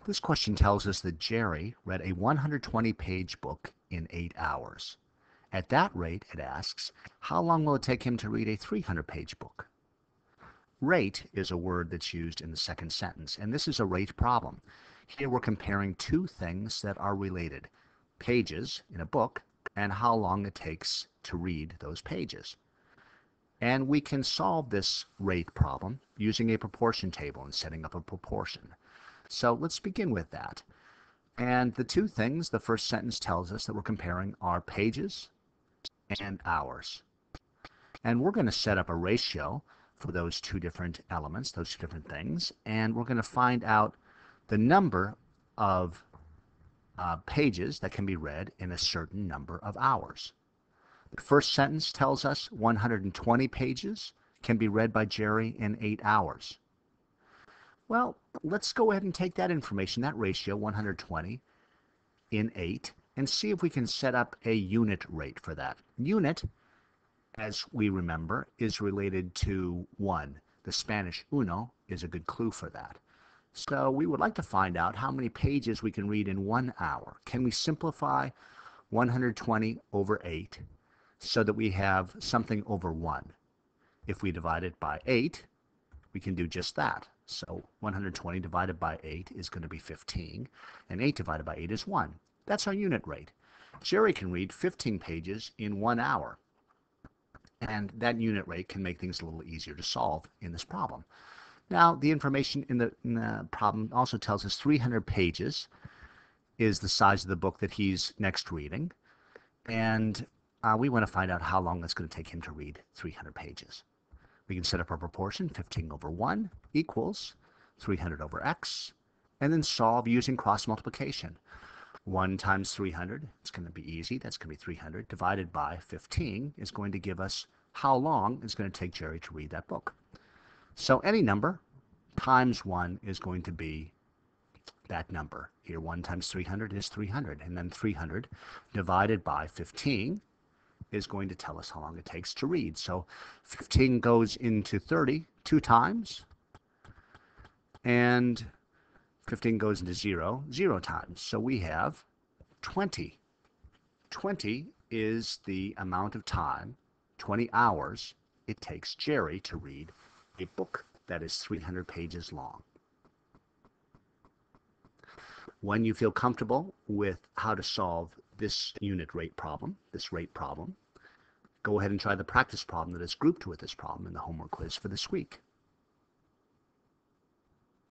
This question tells us that Jerry read a 120-page book in 8 hours. At that rate, it asks, how long will it take him to read a 300-page book? Rate is a word that's used in the second sentence, and this is a rate problem. Here we're comparing two things that are related, pages in a book and how long it takes to read those pages. And we can solve this rate problem using a proportion table and setting up a proportion. So let's begin with that. And the two things, the first sentence tells us that we're comparing are pages and hours. And we're going to set up a ratio for those two different elements, those two different things, and we're going to find out the number of pages that can be read in a certain number of hours. The first sentence tells us 120 pages can be read by Jerry in 8 hours. Well, let's go ahead and take that information, that ratio, 120 in 8, and see if we can set up a unit rate for that. Unit, as we remember, is related to 1. The Spanish uno is a good clue for that. So we would like to find out how many pages we can read in 1 hour. Can we simplify 120 over 8 so that we have something over 1? If we divide it by 8, we can do just that. So 120 divided by 8 is going to be 15, and 8 divided by 8 is 1. That's our unit rate. Jerry can read 15 pages in 1 hour. And that unit rate can make things a little easier to solve in this problem. Now, the information in the problem also tells us 300 pages is the size of the book that he's next reading. And we want to find out how long it's going to take him to read 300 pages. We can set up our proportion, 15 over 1 equals 300 over x, and then solve using cross multiplication. 1 times 300, it's going to be easy, that's going to be 300, divided by 15 is going to give us how long it's going to take Jerry to read that book. So any number times 1 is going to be that number. Here 1 times 300 is 300, and then 300 divided by 15 is going to tell us how long it takes to read. So 15 goes into 30 2 times, and 15 goes into 0 times. So we have 20. 20 is the amount of time, 20 hours, it takes Jerry to read a book that is 300 pages long. When you feel comfortable with how to solve this unit rate problem, this rate problem, go ahead and try the practice problem that is grouped with this problem in the homework quiz for this week.